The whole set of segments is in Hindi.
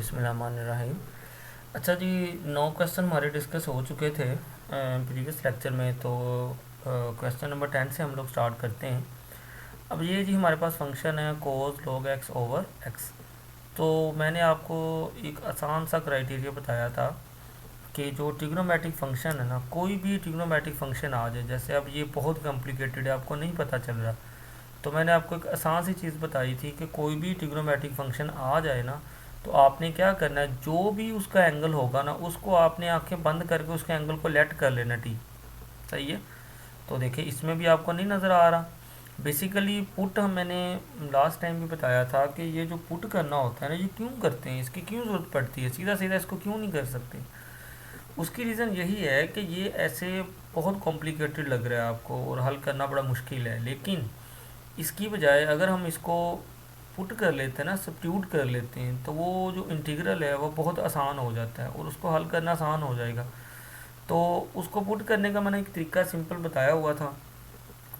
बिस्मिल्लाहिर्रहमानिर्रहीम। अच्छा जी, 9 क्वेश्चन हमारे डिस्कस हो चुके थे प्रीवियस लेक्चर में। तो क्वेश्चन नंबर 10 से हम लोग स्टार्ट करते हैं। अब ये जी हमारे पास फंक्शन है कोस log x ओवर x। तो मैंने आपको एक आसान सा क्राइटेरिया बताया था कि जो ट्रिग्नोमेट्रिक फंक्शन है ना, कोई भी ट्रिग्नोमेट्रिक फंक्शन आ जाए, जैसे अब ये बहुत कॉम्प्लिकेटेड है, आपको नहीं पता चल रहा, तो मैंने आपको एक आसान सी चीज़ बताई थी कि कोई भी ट्रिग्नोमेट्रिक फंक्शन आ जाए ना, तो आपने क्या करना है, जो भी उसका एंगल होगा ना, उसको आपने आंखें बंद करके उसके एंगल को लेट कर लेना टी। सही है। तो देखिए इसमें भी आपको नहीं नज़र आ रहा। बेसिकली पुट हम मैंने लास्ट टाइम भी बताया था कि ये जो पुट करना होता है ना, ये क्यों करते हैं, इसकी क्यों ज़रूरत पड़ती है, सीधा सीधा इसको क्यों नहीं कर सकते। उसकी रीज़न यही है कि ये ऐसे बहुत कॉम्प्लिकेटेड लग रहा है आपको और हल करना बड़ा मुश्किल है, लेकिन इसकी बजाय अगर हम इसको पुट कर लेते हैं ना, सब्स्टिट्यूट कर लेते हैं, तो वो जो इंटीग्रल है वो बहुत आसान हो जाता है और उसको हल करना आसान हो जाएगा। तो उसको पुट करने का मैंने एक तरीका सिंपल बताया हुआ था।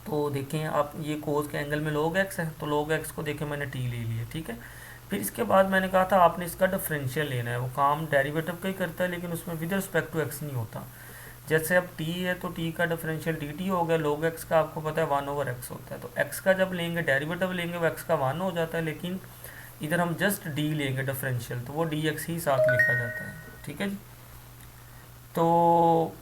तो देखें आप, ये कोस के एंगल में log x है, तो log x को देखें मैंने t ले लिया, ठीक है। फिर इसके बाद मैंने कहा था आपने इसका डिफरेंशियल लेना है। वो काम डेरिवेटिव का ही करता है, लेकिन उसमें विद रिस्पेक्ट टू x नहीं होता। जैसे अब t है तो t का डिफरेंशियल dt हो गया, log x का आपको पता है 1/x होता है, तो x का जब लेंगे डेरिवेटिव लेंगे वो x का 1 हो जाता है, लेकिन इधर हम जस्ट d लेंगे डिफरेंशियल, तो वो dx ही साथ लिखा जाता है, ठीक है जी। तो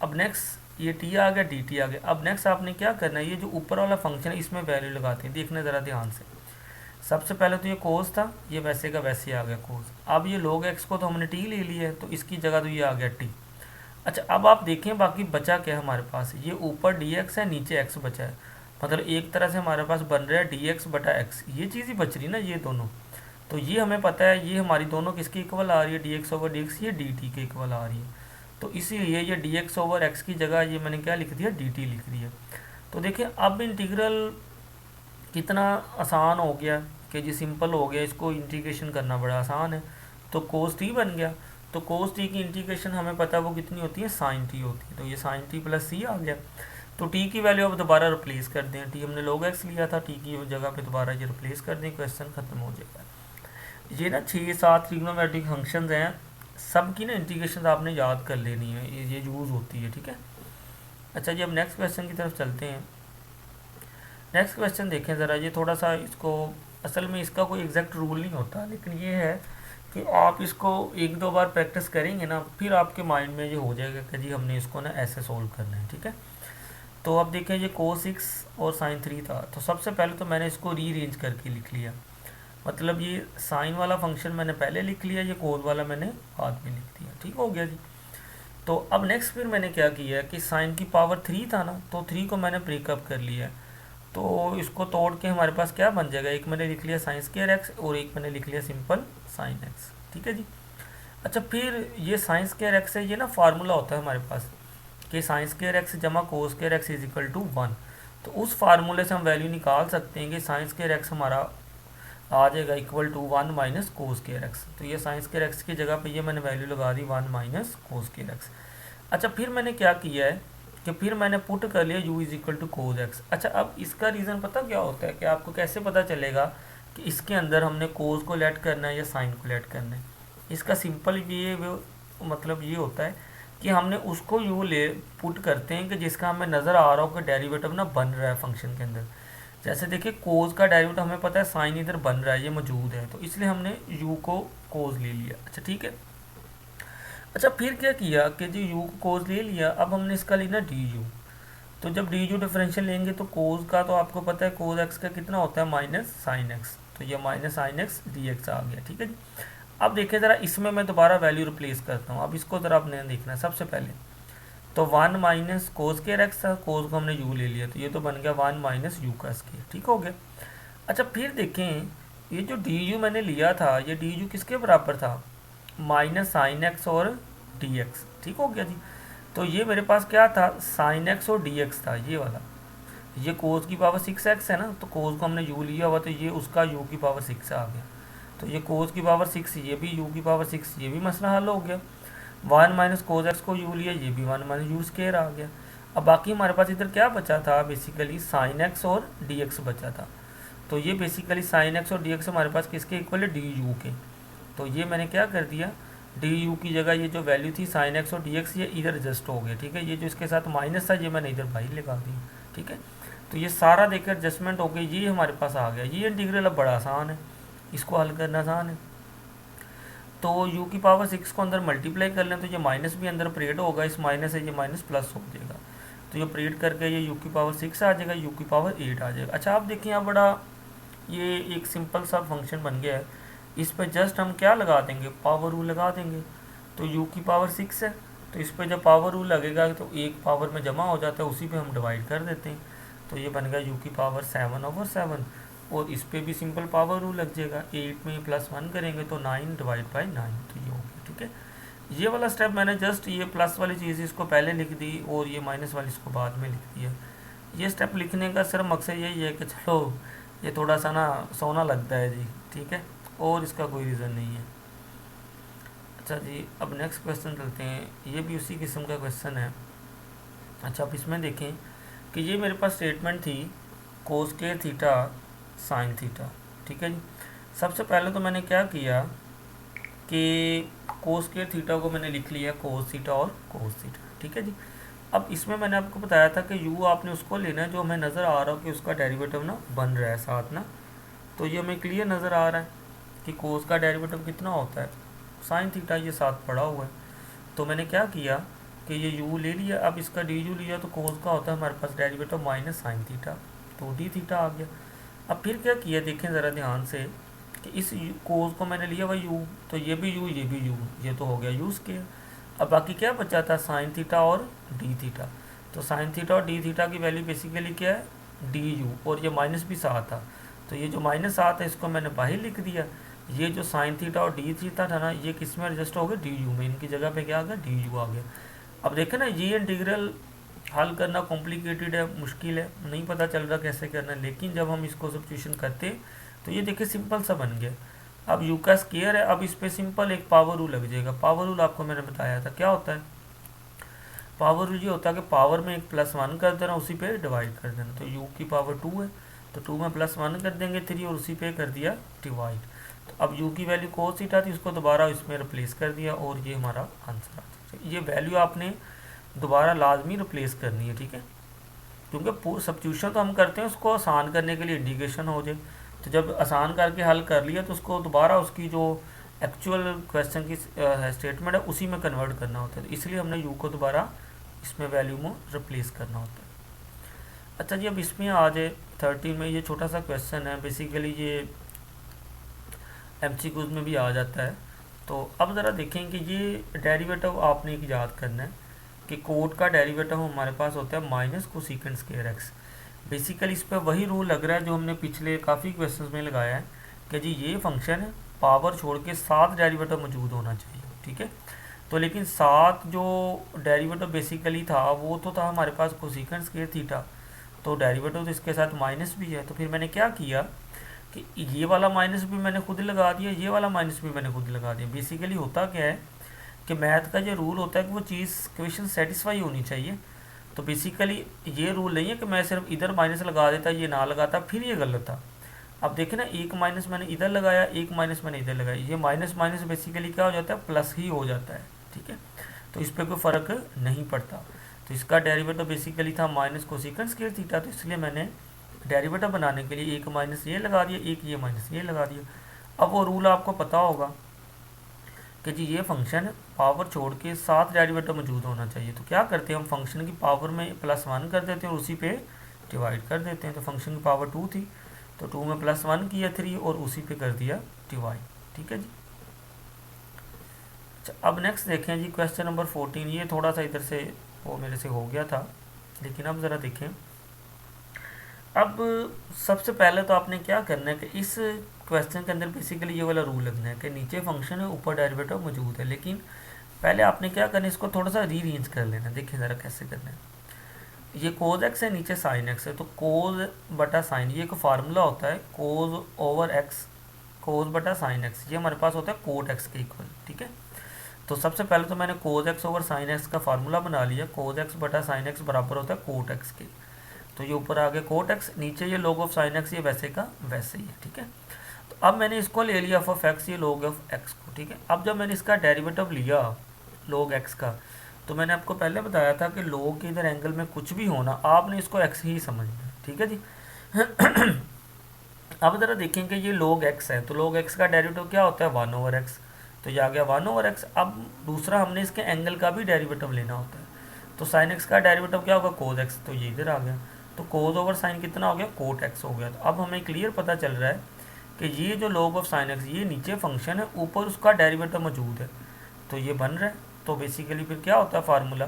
अब नेक्स्ट ये t आ गया, dt आ गया। अब नेक्स्ट आपने क्या करना है, ये जो ऊपर वाला फंक्शन है इसमें वैल्यू लगाते हैं, देखना ज़रा ध्यान से। सबसे पहले तो ये कोस था, ये वैसे का वैसे आ गया कोस। अब ये log x को तो हमने t ले लिया है, तो इसकी जगह तो ये आ गया t। अच्छा, अब आप देखें बाकी बचा क्या है हमारे पास, ये ऊपर dx है, नीचे x बचा है, मतलब एक तरह से हमारे पास बन रहा है dx बटा x, ये चीज़ ही बच रही ना, ये दोनों। तो ये हमें पता है ये हमारी दोनों किसकी इक्वल आ रही है, dx ओवर dx, ये dt के इक्वल आ रही है। तो इसीलिए ये dx ओवर x की जगह ये मैंने क्या लिख दिया, dt लिख दिया। तो देखिए अब इंटीग्रल कितना आसान हो गया कि जी सिंपल हो गया, इसको इंटीग्रेशन करना बड़ा आसान है। तो कोस टी बन गया। तो कोस टी की इंटीग्रेशन हमें पता है वो कितनी होती है, साइन टी होती है, तो ये साइन टी प्लस सी आ गया। तो टी की वैल्यू अब दोबारा रिप्लेस कर दें, टी हमने log x लिया था, टी की जगह पे दोबारा ये रिप्लेस कर दें, क्वेश्चन खत्म हो जाएगा। ये ना 6-7 ट्रिग्नोमेट्रिक फंक्शंस हैं, सब की ना इंटीग्रेशन आपने याद कर लेनी है, ये यूज़ होती है, ठीक है। अच्छा जी, अब नेक्स्ट क्वेश्चन की तरफ चलते हैं। नेक्स्ट क्वेश्चन देखें ज़रा, ये थोड़ा सा इसको, असल में इसका कोई एग्जैक्ट रूल नहीं होता, लेकिन ये है कि आप इसको 1-2 बार प्रैक्टिस करेंगे ना, फिर आपके माइंड में ये हो जाएगा कि जी हमने इसको ना ऐसे सोल्व करना है, ठीक है। तो अब देखें ये cos 6 और sin 3 था, तो सबसे पहले तो मैंने इसको रीअरेंज करके लिख लिया, मतलब ये साइन वाला फंक्शन मैंने पहले लिख लिया, ये कोस वाला मैंने बाद में लिख दिया, ठीक हो गया जी। तो अब नेक्स्ट फिर मैंने क्या किया कि साइन की पावर 3 था ना, तो 3 को मैंने ब्रेकअप कर लिया। तो इसको तोड़ के हमारे पास क्या बन जाएगा, एक मैंने लिख लिया साइन स्क्वायर एक्स और एक मैंने लिख लिया सिंपल साइन एक्स, ठीक है जी। अच्छा, फिर ये साइन स्क्वायर एक्स है, ये ना फार्मूला होता है हमारे पास कि साइन स्क्वायर एक्स जमा cos square x is equal to 1। तो उस फार्मूले से हम वैल्यू निकाल सकते हैं कि साइन स्क्वायर एक्स हमारा आ जाएगा equal to 1 minus cos square x. तो ये साइन स्क्वायर एक्स की जगह पे ये मैंने वैल्यू लगा दी 1 माइनस कोस स्क्वायर एक्स। अच्छा, फिर मैंने क्या किया है कि फिर मैंने पुट कर लिया u is equal to cos x. अच्छा, अब इसका रीज़न पता क्या होता है कि आपको कैसे पता चलेगा कि इसके अंदर हमने कोस को लेट करना है या साइन को लेट करना है। इसका सिंपल ये मतलब ये होता है कि हमने उसको u ले पुट करते हैं कि जिसका हमें नज़र आ रहा हो कि डेरिवेटिव ना बन रहा है फंक्शन के अंदर। जैसे देखिए कोस का डेरिवेटिव हमें पता है साइन इधर बन रहा है, ये मौजूद है, तो इसलिए हमने u को कोस ले लिया। अच्छा ठीक है। अच्छा, फिर क्या किया कि जो u को कोस ले लिया, अब हमने इसका लेना du। तो जब du डिफरेंशियल लेंगे तो कोस का तो आपको पता है कोस एक्स का कितना होता है, माइनस साइन एक्स, तो ये minus sine x d x आ गया, ठीक है जी। अब देखिए ज़रा, इसमें मैं दोबारा वैल्यू रिप्लेस करता हूँ। अब इसको ज़रा आपने देखना है, सबसे पहले तो 1 माइनस कोस स्क्वायर एक्स था, कोस को हमने u ले लिया, तो ये तो बन गया 1 माइनस यू का स्क्वायर, ठीक हो गया। अच्छा, फिर देखें ये जो du मैंने लिया था, ये du किसके बराबर था, माइनस साइन एक्स और डी एक्स, ठीक हो गया जी। तो ये मेरे पास क्या था, साइन एक्स और डी एक्स था, ये वाला। ये कोस की पावर 6x है ना, तो कोस को हमने u लिया हुआ, तो ये उसका u की पावर 6 आ गया। तो ये कोस की पावर 6, ये भी u की पावर 6, ये भी मसला हल हो गया। 1 माइनस कोस एक्स को u लिया, ये भी 1 माइनस यू स्क्वायर आ गया। अब बाकी हमारे पास इधर क्या बचा था, बेसिकली साइन एक्स और डी एक्स बचा था। तो ये बेसिकली साइन एक्स और डी एक्स हमारे पास किसके इक्वल है, डी यू के। तो ये मैंने क्या कर दिया, डी यू की जगह ये जो वैल्यू थी साइन एक्स और डी एक्स ये इधर एडजस्ट हो गया, ठीक है। ये जो इसके साथ माइनस था ये मैंने इधर बाहर लगा दिया, ठीक है। तो ये सारा देखकर एडजस्टमेंट हो गई, ये हमारे पास आ गया। ये इंटीग्रल अब बड़ा आसान है, इसको हल करना आसान है। तो u की पावर 6 को अंदर मल्टीप्लाई कर लें तो ये माइनस भी अंदर परेड होगा, इस माइनस से ये माइनस प्लस हो जाएगा। तो ये परेड करके ये u की पावर 6 आ जाएगा, u की पावर 8 आ जाएगा। अच्छा आप देखिए यहाँ बड़ा ये एक सिंपल सा फंक्शन बन गया है। इस पर जस्ट हम क्या लगा देंगे, पावर रूल लगा देंगे। तो u की पावर 6 है, तो इस पर जब पावर रूल लगेगा तो एक पावर में जमा हो जाता है, उसी पे हम डिवाइड कर देते हैं। तो ये बन गया u की पावर 7/7, और इस पे भी सिंपल पावर रूल लग जाएगा। 8 में +1 करेंगे तो 9 डिवाइड बाई 9, तो ये हो गया, ठीक है। ये वाला स्टेप मैंने जस्ट ये प्लस वाली चीज़ इसको पहले लिख दी और ये माइनस वाली इसको बाद में लिख दिया। ये स्टेप लिखने का सिर्फ मकसद यही है कि चलो ये थोड़ा सा ना सोना लगता है जी, ठीक है, और इसका कोई रीज़न नहीं है। अच्छा जी अब नेक्स्ट क्वेश्चन चलते हैं, ये भी उसी किस्म का क्वेश्चन है। अच्छा आप इसमें देखें कि ये मेरे पास स्टेटमेंट थी cos square theta sine theta, ठीक है जी। सबसे पहले तो मैंने क्या किया कि कोस स्क्वायर थीटा को मैंने लिख लिया कोस थीटा और कोस थीटा, ठीक है जी। अब इसमें मैंने आपको बताया था कि u आपने उसको लेना है जो हमें नज़र आ रहा हो कि उसका डेरिवेटिव ना बन रहा है साथ ना। तो ये हमें क्लियर नज़र आ रहा है कि कोस का डेरिवेटिव कितना होता है, साइन थीटा ये साथ पड़ा हुआ है। तो मैंने क्या किया कि ये u ले लिया, अब इसका डी यू लिया तो कोस का होता है हमारे पास डेरिवेटिव माइनस साइन थीटा, तो डी थीटा आ गया। अब फिर क्या किया देखें ज़रा ध्यान से कि इस कोस को मैंने लिया भाई u, तो ये भी u ये भी u, ये तो हो गया u स्क्वायर। अब बाकी क्या बचा था साइन थीटा और डी थीटा। तो साइन थीटा और डी थीटा की वैल्यू बेसिकली क्या है डी यू, और ये माइनस भी साथ था, तो ये जो माइनस साथ है इसको मैंने बाहर लिख दिया। ये जो साइन थीटा और डी थीटा था ना ये किस में एडजस्ट हो गया डी यू में, इनकी जगह पे क्या आ गया डी यू आ गया। अब देखें ना ये इंटीग्रल हल करना कॉम्प्लिकेटेड है, मुश्किल है, नहीं पता चल रहा कैसे करना है, लेकिन जब हम इसको सब्स्टिट्यूशन करते तो ये देखिए सिंपल सा बन गया। अब u का स्क्वायर है, अब इस पर सिंपल एक पावर रूल लग जाएगा। पावर रूल आपको मैंने बताया था क्या होता है, पावर रूल ये होता है कि पावर में एक +1 कर देना उसी पे डिवाइड कर देना। तो u की पावर 2 है तो 2 में +1 कर देंगे 3 और उसी पे कर दिया डिवाइड। तो अब u की वैल्यू कोस थीटा थी उसको दोबारा इसमें रिप्लेस कर दिया और ये हमारा आंसर आ जाए। ये वैल्यू आपने दोबारा लाजमी रिप्लेस करनी है, ठीक है, क्योंकि सब्स्टिट्यूशन तो हम करते हैं उसको आसान करने के लिए इंटीग्रेशन हो जाए। तो जब आसान करके हल कर लिया तो उसको दोबारा उसकी जो एक्चुअल क्वेश्चन की स्टेटमेंट है उसी में कन्वर्ट करना होता है, तो इसलिए हमने u को दोबारा इसमें वैल्यू में रिप्लेस करना होता है। अच्छा जी अब इसमें आ जाए 13 में, ये छोटा सा क्वेश्चन है, बेसिकली ये MCQs में भी आ जाता है। तो अब ज़रा देखें कि ये डेरिवेटिव आपने एक याद करना है कि कोट का डेरिवेटिव हमारे पास होता है minus cosecant square x. Basically इस पर वही रूल लग रहा है जो हमने पिछले काफ़ी क्वेश्चंस में लगाया है कि जी ये फंक्शन है पावर छोड़ के 7 डेरिवेटिव मौजूद होना चाहिए, ठीक है। तो लेकिन 7 जो डेरिवेटिव बेसिकली था वो तो था हमारे पास कोसेकेंट स्क्वायर थीटा, तो डेरिवेटिव तो इसके साथ माइनस भी है। तो फिर मैंने क्या किया कि ये वाला माइनस भी मैंने खुद लगा दिया, ये वाला माइनस भी मैंने खुद लगा दिया। बेसिकली होता क्या है कि मैथ का जो रूल होता है कि वो चीज़ क्वेश्चन सेटिस्फाई होनी चाहिए। तो बेसिकली ये रूल नहीं है कि मैं सिर्फ इधर माइनस लगा देता ये ना लगाता फिर ये गलत था। अब देखें ना एक माइनस मैंने इधर लगाया एक माइनस मैंने इधर लगाया, ये माइनस माइनस बेसिकली क्या हो जाता है प्लस ही हो जाता है, ठीक है। तो इस पर कोई फ़र्क नहीं पड़ता। तो इसका डेरिवेटिव बेसिकली था माइनस कोसेकेंट स्क्वायर थीटा, तो इसलिए मैंने डेरिवेटिव बनाने के लिए एक माइनस ये लगा दिया एक ये माइनस ये लगा दिया। अब वो रूल आपको पता होगा कि जी ये फंक्शन पावर छोड़ के 7 डेरिवेटिव मौजूद होना चाहिए। तो क्या करते हैं हम फंक्शन की पावर में +1 कर देते हैं और उसी पे डिवाइड कर देते हैं। तो फंक्शन की पावर 2 थी तो 2 में +1 किया 3 और उसी पे कर दिया डिवाइड, ठीक है जी। अच्छा अब नेक्स्ट देखें जी क्वेश्चन नंबर 14। ये थोड़ा सा इधर से वो मेरे से हो गया था, लेकिन अब ज़रा देखें। अब सबसे पहले तो आपने क्या करना है कि इस क्वेश्चन के अंदर बेसिकली ये वाला रूल लगना है कि नीचे फंक्शन है ऊपर डेरिवेटिव मौजूद है, लेकिन पहले आपने क्या करना है इसको थोड़ा सा रीअरेंज कर लेना। देखिए ज़रा कैसे करना है। ये कोज एक्स है नीचे साइन एक्स है, तो कोज बटा साइन ये एक फार्मूला होता है कोज ओवर एक्स कोज बटा साइन एक्स, ये हमारे पास होता है कोट एक्स के इक्वल, ठीक है। तो सबसे पहले तो मैंने cos x over sine x का फार्मूला बना लिया, कोज एक्स बटा साइन एक्स बराबर होता है कोट एक्स के। तो ये ऊपर आ गया कोट एक्स, नीचे ये लॉग ऑफ साइन एक्स ये वैसे का वैसे ही है, ठीक है। तो अब मैंने इसको ले लिया एफ ऑफ एक्स, ये log ऑफ एक्स को, ठीक है। अब जब मैंने इसका डेरिवेटिव लिया log एक्स का, तो मैंने आपको पहले बताया था कि log के इधर एंगल में कुछ भी होना, आपने इसको एक्स ही समझना है, ठीक है जी। अब ज़रा देखें कि ये log एक्स है, तो log एक्स का डेरिवेटिव क्या होता है, 1/x, तो ये आ गया 1/x। अब दूसरा हमने इसके एंगल का भी डेरिवेटिव लेना होता है, तो sin x का डेरिवेटिव क्या होगा, cos x, तो ये इधर आ गया, तो cos ओवर साइन कितना हो गया, cot x हो गया। तो अब हमें क्लियर पता चल रहा है कि ये जो log ऑफ sin x, ये नीचे फंक्शन है, ऊपर उसका डेरिवेटिव मौजूद है, तो ये बन रहा है। तो बेसिकली फिर क्या होता है फार्मूला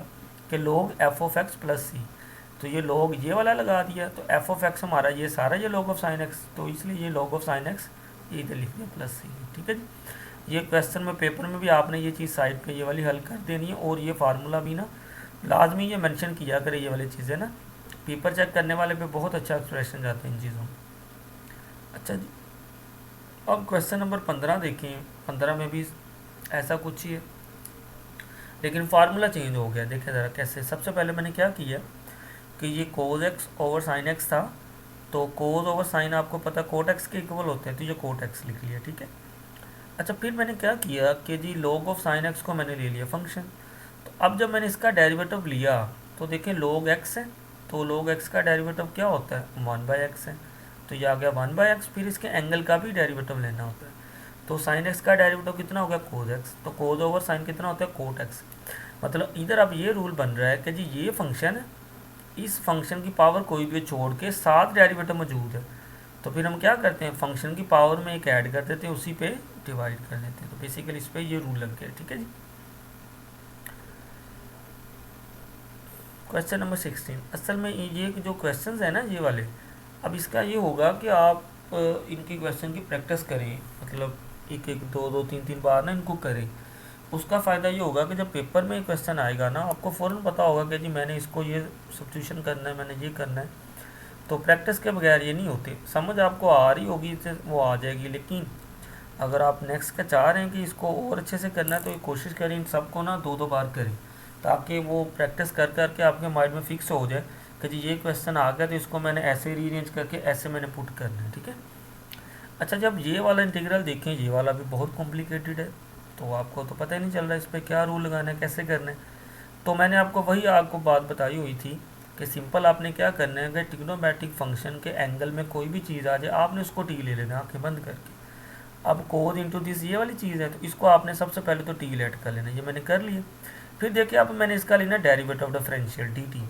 कि log f of x plus C, तो ये log ये वाला लगा दिया, तो f ऑफ x हमारा ये सारा ये log ऑफ sin x, तो इसलिए ये log ऑफ sin x ये इधर लिख दिया प्लस सी, ठीक है जी। ये क्वेश्चन में पेपर में भी आपने ये चीज़ साइड पे ये वाली हल कर देनी है, और ये फार्मूला भी ना लाजमी ये मेंशन किया करे, ये वाली चीज़ें ना पेपर चेक करने वाले पे बहुत अच्छा एक्सप्रेशन जाते हैं इन चीज़ों में। अच्छा जी, अब क्वेश्चन नंबर 15 देखें, 15 में भी ऐसा कुछ ही है, लेकिन फार्मूला चेंज हो गया। देखें ज़रा कैसे। सबसे पहले मैंने क्या किया कि ये cos x over sin x था, तो cos ओवर sin आपको पता cot x के इक्वल होते हैं, तो ये cot x लिख लिया, ठीक है। अच्छा, फिर मैंने क्या किया कि जी log ऑफ sin x को मैंने ले लिया फंक्शन। तो अब जब मैंने इसका डेरिवेटिव लिया, तो देखें log x है, तो log x का डेरिवेटिव क्या होता है, 1/x है, तो ये आ गया 1/x। फिर इसके एंगल का भी डेरिवेटिव लेना होता है, तो sin x का डेरिवेटिव कितना हो गया, cos x, तो cos ओवर sin कितना होता है, cot x। मतलब इधर अब ये रूल बन रहा है कि जी ये फंक्शन है, इस फंक्शन की पावर कोई भी छोड़ के साथ डेरिवेटिव मौजूद है, तो फिर हम क्या करते हैं, फंक्शन की पावर में एक ऐड कर देते हैं, उसी पे डिवाइड कर देते हैं। तो बेसिकली इस पे ये रूल लग गया, ठीक है जी। क्वेश्चन नंबर 16, असल में ये जो क्वेश्चंस है ना ये वाले, अब इसका ये होगा कि आप इनकी क्वेश्चन की प्रैक्टिस करें, मतलब एक एक दो दो तीन तीन बार ना इनको करें। उसका फ़ायदा ये होगा कि जब पेपर में क्वेश्चन आएगा ना, आपको फ़ौरन पता होगा कि जी मैंने इसको ये सब्स्टिट्यूशन करना है, मैंने ये करना है। तो प्रैक्टिस के बगैर ये नहीं होती, समझ आपको आ रही होगी इससे वो आ जाएगी, लेकिन अगर आप नेक्स्ट का चाह रहे हैं कि इसको और अच्छे से करना है, तो कोशिश करें इन सबको ना दो दो बार करें, ताकि वो प्रैक्टिस कर करके आपके माइंड में फिक्स हो जाए कि जी ये क्वेश्चन आ गया, तो इसको मैंने ऐसे रीअरेंज करके ऐसे मैंने पुट करना है, ठीक है। अच्छा, जब ये वाला इंटीग्रल देखें, ये वाला भी बहुत कॉम्प्लिकेटेड है, तो आपको तो पता ही नहीं चल रहा है इस पर क्या रूल लगाना है, कैसे करना है। तो मैंने आपको वही आपको बात बताई हुई थी कि सिंपल आपने क्या करना है कि ट्रिग्नोमेट्रिक फंक्शन के एंगल में कोई भी चीज़ आ जाए, आपने उसको टी ले लेना आंखें बंद करके। अब कोज इंटू दिस ये वाली चीज़ है, तो इसको आपने सबसे पहले तो टी लेट कर लेना, ये मैंने कर लिया। फिर देखिए अब मैंने इसका लेना डेरिवेटिव डिफरेंशियल डी टी।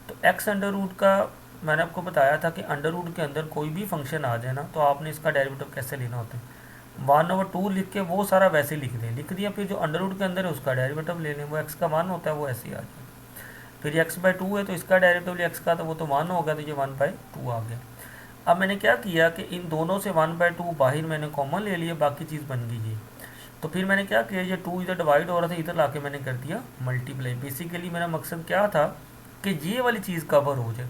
तो एक्स अंडर रूट का मैंने आपको बताया था कि अंडर रूट के अंदर कोई भी फंक्शन आ जाए ना, तो आपने इसका डेरिवेटिव कैसे लेना होता है, 1/2 लिख के वो सारा वैसे लिख दें, लिख दिया। फिर जो अंडर रूट के अंदर है उसका डेरिवेटिव ले लें, वो एक्स का 1 होता है, वो ऐसे ही आ जाए। फिर x/2 है, तो इसका डेरिवेटिव लिया एक्स का, तो वो तो 1 होगा, तो ये 1/2 आ गया। अब मैंने क्या किया कि इन दोनों से 1/2 बाहर मैंने कॉमन ले लिया, बाकी चीज़ बन गई ये। तो फिर मैंने क्या किया, ये 2 इधर डिवाइड हो रहा था, इधर लाके मैंने कर दिया मल्टीप्लाई। बेसिकली मेरा मकसद क्या था कि ये वाली चीज़ कवर हो जाए,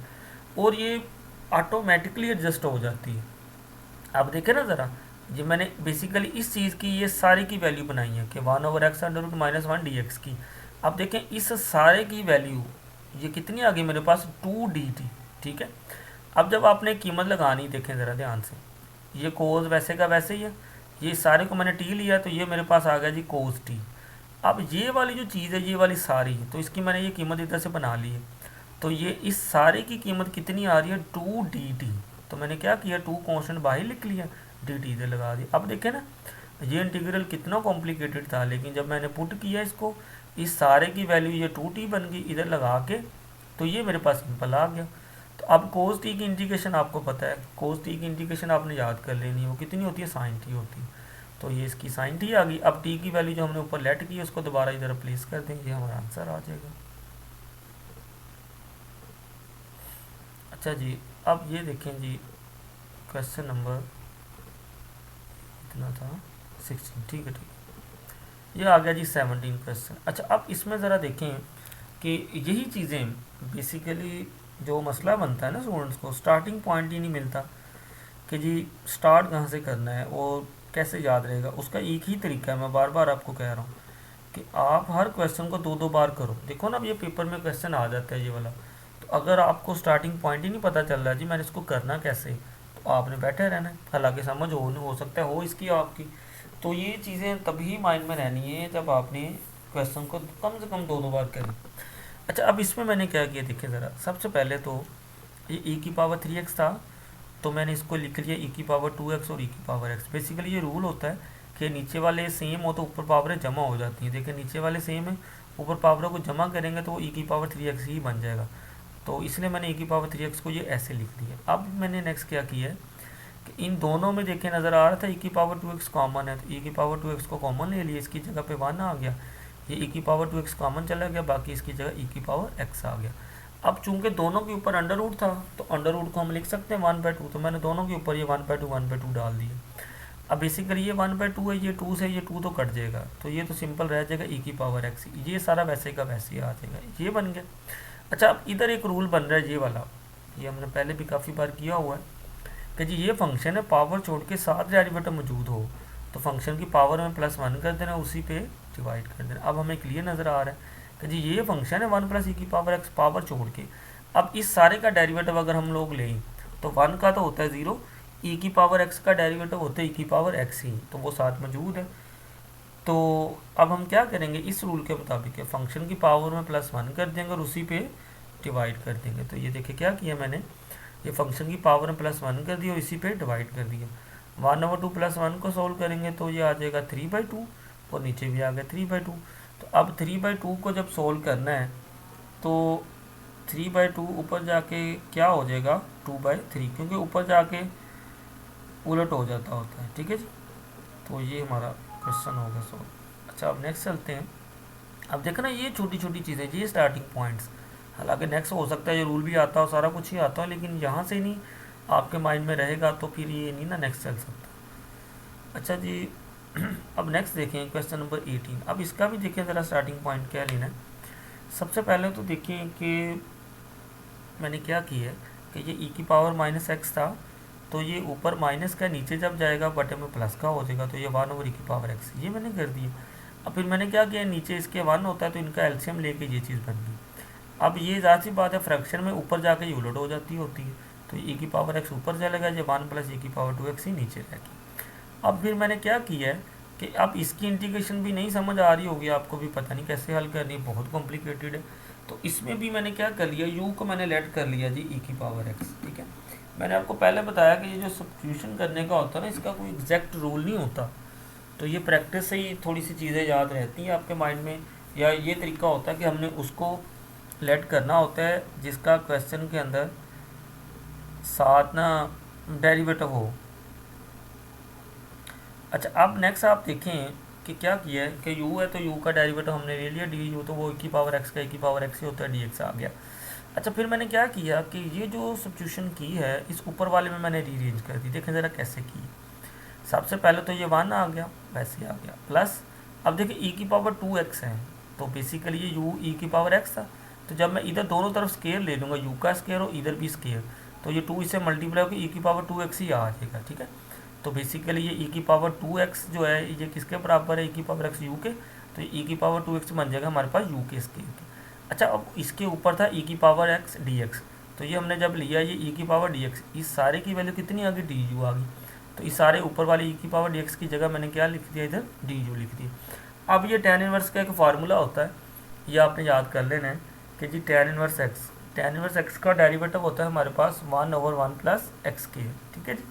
और ये ऑटोमेटिकली एडजस्ट हो जाती है। आप देखें ना ज़रा, ये मैंने बेसिकली इस चीज़ की ये सारी की वैल्यू बनाई है कि 1/x अंडर रूट -1 dx की। अब देखें इस सारे की वैल्यू ये कितनी आ गई मेरे पास, 2dt, ठीक है। अब जब आपने कीमत लगानी, देखें ज़रा ध्यान से, ये कोस वैसे का वैसे ही है, ये सारे को मैंने टी लिया, तो ये मेरे पास आ गया जी कोस टी। अब ये वाली जो चीज़ है, ये वाली सारी, तो इसकी मैंने ये कीमत इधर से बना ली है, तो ये इस सारे की कीमत कितनी आ रही है, 2dt। तो मैंने क्या किया, 2 कॉन्स्टेंट बाहर लिख लिया, dt इधर लगा दिया। अब देखें ना, ये इंटीग्रल कितना कॉम्प्लिकेटेड था, लेकिन जब मैंने पुट किया इसको, इस सारे की वैल्यू ये 2t बन गई इधर लगा के, तो ये मेरे पास सिंपल आ गया। तो अब कोस टी की इंटीग्रेशन आपको पता है, कोस टी की इंटीग्रेशन आपने याद कर लेनी है, वो कितनी होती है, साइन टी होती है। तो ये इसकी साइन टी आ गई। अब टी की वैल्यू जो हमने ऊपर लेट की है उसको दोबारा इधर रिप्लेस कर देंगे, हमारा आंसर आ जाएगा। अच्छा जी, अब ये देखें जी, क्वेश्चन नंबर कितना था, 16, ठीक है ठीक है। ये आ गया जी 17 क्वेश्चन। अच्छा, अब इसमें ज़रा देखें कि यही चीज़ें बेसिकली जो मसला बनता है ना स्टूडेंट्स को, स्टार्टिंग पॉइंट ही नहीं मिलता कि जी स्टार्ट कहाँ से करना है और कैसे याद रहेगा। उसका एक ही तरीका है, मैं बार बार आपको कह रहा हूँ कि आप हर क्वेश्चन को दो दो बार करो। देखो ना, अब ये पेपर में क्वेश्चन आ जाता है ये वाला, तो अगर आपको स्टार्टिंग पॉइंट ही नहीं पता चल रहा है जी मैंने इसको करना कैसे, तो आपने बैठे रहना है, हालांकि समझ हो सकता है हो इसकी आपकी। तो ये चीज़ें तभी माइंड में रहनी है जब आपने क्वेश्चन को कम से कम 2 बार करें। अच्छा, अब इसमें मैंने क्या किया देखिए ज़रा। सबसे पहले तो ये e की पावर 3x था, तो मैंने इसको लिख लिया e की पावर 2x और e की पावर x। बेसिकली ये रूल होता है कि नीचे वाले सेम हो तो ऊपर पावरें जमा हो जाती हैं। देखिए नीचे वाले सेम है, ऊपर पावरों को जमा करेंगे तो वो e की पावर 3x ही बन जाएगा। तो इसलिए मैंने e की पावर 3x को ये ऐसे लिख दिया। अब मैंने नेक्स्ट क्या किया है कि इन दोनों में देखिए नज़र आ रहा था e की पावर 2x कॉमन है, तो e की पावर 2x को कॉमन ले लिया, इसकी जगह पे 1 आ गया। ये e की पावर 2x कॉमन चला गया, बाकी इसकी जगह e की पावर x आ गया। अब चूंकि दोनों के ऊपर अंडर रूट था तो अंडर रूट को हम लिख सकते हैं 1/2, तो मैंने दोनों के ऊपर ये 1/2 डाल दिया। अब बेसिकली ये 1/2 है, ये 2 से ये 2 तो कट जाएगा, तो ये तो सिंपल रह जाएगा e की पावर x। ये सारा वैसे का वैसे आ जाएगा, ये बन गया। अच्छा, अब इधर एक रूल बन रहा है ये वाला, ये हमने पहले भी काफ़ी बार किया हुआ है कि जी ये फंक्शन है पावर छोड़ के 7 डेरिवेटिव मौजूद हो तो फंक्शन की पावर में +1 कर देना, उसी पे डिवाइड कर देना। अब हमें क्लियर नज़र आ रहा है कि जी ये फंक्शन है 1 + e की पावर x पावर छोड़ के। अब इस सारे का डेरिवेटिव अगर हम लोग लें तो 1 का तो होता है 0, e की पावर x का डेरिवेटिव होता है e की पावर x ही, तो वो साथ मौजूद है। तो अब हम क्या करेंगे, इस रूल के मुताबिक फंक्शन की पावर में +1 कर देंगे और उसी पे डिवाइड कर देंगे। तो ये देखिए क्या किया मैंने, ये फंक्शन की पावर में +1 कर दिया और इसी पे डिवाइड कर दिया। 1/2 + 1 को सोल्व करेंगे तो ये आ जाएगा 3/2 और नीचे भी आ गया 3/2। तो अब 3/2 को जब सोल्व करना है तो 3/2 ऊपर जाके क्या हो जाएगा 2/3, क्योंकि ऊपर जाके उलट हो जाता होता है। ठीक है जी, तो ये हमारा क्वेश्चन होगा सोल्व। अच्छा, अब नेक्स्ट चलते हैं। अब देखना ये छोटी छोटी चीज़ें, ये स्टार्टिंग पॉइंट्स, हालांकि नेक्स्ट हो सकता है ये रूल भी आता हो, सारा कुछ ही आता हो, लेकिन यहाँ से नहीं आपके माइंड में रहेगा तो फिर ये नहीं ना नेक्स्ट चल सकता। अच्छा जी, अब नेक्स्ट देखें क्वेश्चन नंबर 18। अब इसका भी देखें ज़रा स्टार्टिंग पॉइंट क्या लेना है। सबसे पहले तो देखें कि मैंने क्या किया है कि ये e की पावर -x था, तो ये ऊपर माइनस का नीचे जब जाएगा बटे में प्लस का हो जाएगा, तो ये 1/e की पावर x ये मैंने कर दिया। अब फिर मैंने क्या किया, नीचे इसके 1 होता है तो इनका एलसीएम लेके ये चीज़ बन गई। अब ये ज़ाहिर सी बात है फ्रैक्शन में ऊपर जाके ये उलट हो जाती होती है, तो e की पावर x ऊपर चलेगा, ये 1 + e की पावर 2x ही नीचे रहेगी। अब फिर मैंने क्या किया है कि अब इसकी इंटीग्रेशन भी नहीं समझ आ रही होगी आपको भी, पता नहीं कैसे हल करनी, बहुत कॉम्प्लिकेटेड है। तो इसमें भी मैंने क्या कर लिया, u को मैंने लेट कर लिया जी e की पावर x। ठीक है, मैंने आपको पहले बताया कि ये जो सब्स्टिट्यूशन करने का होता है ना, इसका कोई एग्जैक्ट रूल नहीं होता, तो ये प्रैक्टिस से ही थोड़ी सी चीज़ें याद रहती हैं आपके माइंड में, या ये तरीका होता है कि हमने उसको लेट करना होता है जिसका क्वेश्चन के अंदर साथ ना डेरिवेटिव हो। अच्छा, अब नेक्स्ट आप देखें कि क्या किया है कि u है तो u का डेरिवेटिव हमने ले लिया du, तो वो e की पावर x का e की पावर x ही होता है, dx आ गया। अच्छा, फिर मैंने क्या किया कि ये जो सब्स्टिट्यूशन की है इस ऊपर वाले में मैंने रीअरेंज कर दी। देखें ज़रा कैसे की। सबसे पहले तो ये 1 आ गया, वैसे आ गया, प्लस अब देखिए e की पावर 2x है, तो बेसिकली ये u e की पावर x था, तो जब मैं इधर दोनों तरफ स्केयर ले लूँगा, u का स्केयर और इधर भी स्केयर, तो ये 2 इससे मल्टीप्लाई होकर e की पावर 2x ही आ जाएगा। ठीक है, तो बेसिकली ये e की पावर 2x जो है ये किसके बराबर है, e की पावर x u के, तो e की पावर 2x बन जाएगा हमारे पास u के स्केयर के। अच्छा, अब इसके ऊपर था e की पावर x dx, तो ये हमने जब लिया ये e की पावर dx, इस सारे की वैल्यू कितनी आ गई, du आ गई, तो इस सारे ऊपर वाले e की पावर dx की जगह मैंने क्या लिख दिया, इधर du लिख दिया। अब ये tan इनवर्स का एक फार्मूला होता है, ये आपने याद कर लेना है कि जी tan इनवर्स x का डेरिवेटिव होता है हमारे पास 1/1 + x²। ठीक है जी,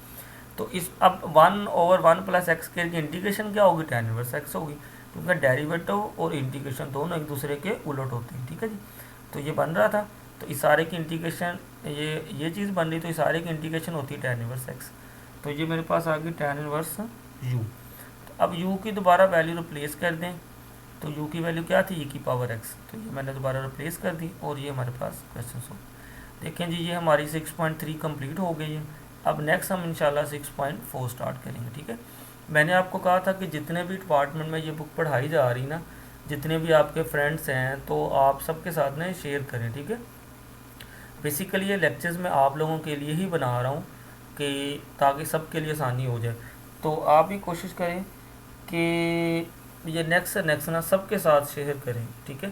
तो इस अब 1/1 + x² की इंटीग्रेशन क्या होगी, tan इनवर्स x होगी, क्योंकि डेरिवेटिव और इंटीग्रेशन दोनों एक दूसरे के उलट होते हैं। ठीक है जी, तो ये बन रहा था, तो इस सारे की इंटीग्रेशन ये चीज़ बन रही, तो इस सारे की इंटीग्रेशन होती है tan इनवर्स x, तो ये मेरे पास आ गई tan इनवर्स u। तो अब u की दोबारा वैल्यू रिप्लेस कर दें, तो u की वैल्यू क्या थी, e की पावर x, तो ये मैंने दोबारा रिप्लेस कर दी और ये हमारे पास क्वेश्चन सॉल्व। देखें जी, ये हमारी 6.3 कंप्लीट हो गई है। अब नेक्स्ट हम इंशाल्लाह 6.4 स्टार्ट करेंगे। ठीक है, मैंने आपको कहा था कि जितने भी डिपार्टमेंट में ये बुक पढ़ाई जा रही ना, जितने भी आपके फ्रेंड्स हैं, तो आप सबके साथ में शेयर करें। ठीक है, बेसिकली ये लेक्चर्स मैं आप लोगों के लिए ही बना रहा हूँ कि ताकि सबके लिए आसानी हो जाए, तो आप भी कोशिश करें कि ये नेक्स्ट ना सबके साथ शेयर करें। ठीक है,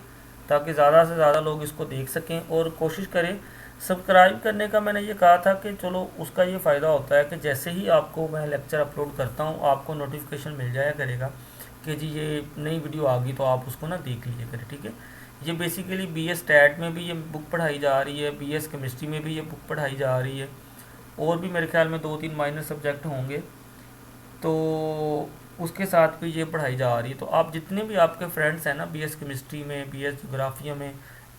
ताकि ज़्यादा से ज़्यादा लोग इसको देख सकें, और कोशिश करें सब्सक्राइब करने का मैंने ये कहा था कि चलो उसका ये फ़ायदा होता है कि जैसे ही आपको मैं लेक्चर अपलोड करता हूँ आपको नोटिफिकेशन मिल जाया करेगा कि जी ये नई वीडियो आ गई, तो आप उसको ना देख लीजिए करें, ठीक है। ये बेसिकली BS स्टैट में भी ये बुक पढ़ाई जा रही है, BS केमिस्ट्री में भी ये बुक पढ़ाई जा रही है, और भी मेरे ख्याल में 2-3 माइनर सब्जेक्ट होंगे, तो उसके साथ भी ये पढ़ाई जा रही है। तो आप जितने भी आपके फ्रेंड्स हैं ना BS केमिस्ट्री में, BS जोग्राफिया में,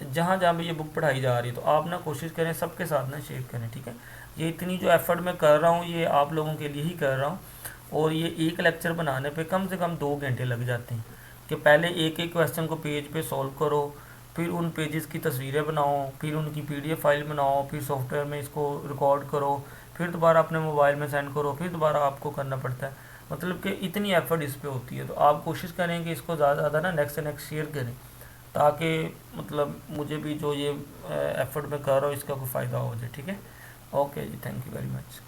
जहाँ जहाँ भी ये बुक पढ़ाई जा रही है, तो आप ना कोशिश करें सबके साथ ना शेयर करें, ठीक है। ये इतनी जो एफर्ट मैं कर रहा हूँ ये आप लोगों के लिए ही कर रहा हूँ, और ये एक लेक्चर बनाने पे कम से कम 2 घंटे लग जाते हैं कि पहले एक एक क्वेश्चन को पेज पे सॉल्व करो, फिर उन पेजेस की तस्वीरें बनाओ, फिर उनकी PDF फाइल बनाओ, फिर सॉफ्टवेयर में इसको रिकॉर्ड करो, फिर दोबारा अपने मोबाइल में सेंड करो, फिर दोबारा आपको करना पड़ता है। मतलब कि इतनी एफर्ट इस पे होती है, तो आप कोशिश करें कि इसको ज़्यादा से ज़्यादा ना नेक्स्ट से नेक्स्ट शेयर करें, ताकि मतलब मुझे भी जो ये एफर्ट मैं कर रहा हूँ इसका कोई फ़ायदा हो जाए, ठीक है। ओके जी, थैंक यू वेरी मच।